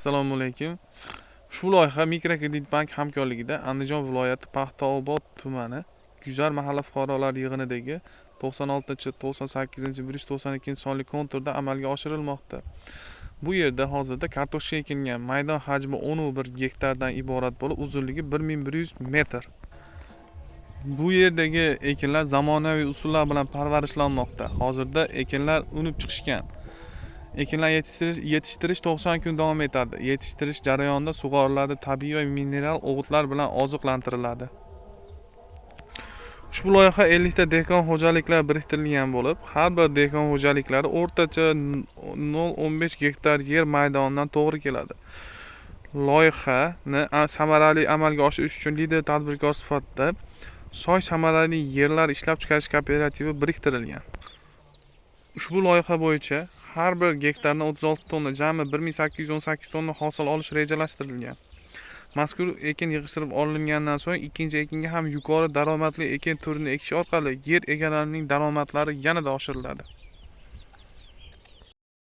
Assalomu alaykum. Ushbu loyiha Mikrokredit bank hamkorligida Andijon viloyati Paxtaobod tumani Guzar mahalla fuqarolar yig'inidagi 96-98-192 sonli konturda amalga oshirilmoqda. Bu yerda hozirda kartoshka ekilgan. Maydon hajmi 11 gektardan iborat bo'lib, uzunligi 1100 metr. Bu yerdagi ekinlar zamonaviy usullar bilan parvarishlanmoqda. Hozirda ekinlar unib chiqishgan. Ekinlar yetishtirish 90 kun davom etadi. Yetishtirish jarayonida sug'oriladi, tabiiy va mineral o'g'itlar bilan oziqlantiriladi. Ushbu loyiha 50 ta dehqon xo'jaliklar biriktirilgan bo'lib, har bir dehqon xo'jaliklari o'rtacha 0.15 gektar yer maydonidan to'g'ri keladi. Loyihani samarali amalga oshirish uchun lider tadbirkor sifatida Soy samarali yerlar ishlab chiqarish kooperativi biriktirilgan. Ushbu loyiha bo'yicha har bir gektardan 36 tonna, jami 1818 tonna hosil olish rejalashtirilgan. Mazkur ekin yig'ishtirib olingandan so'ng ikkinchi ekinga ham yuqori daromadli ekin turini ekish orqali yer egalarining daromadlari yanada oshiriladi.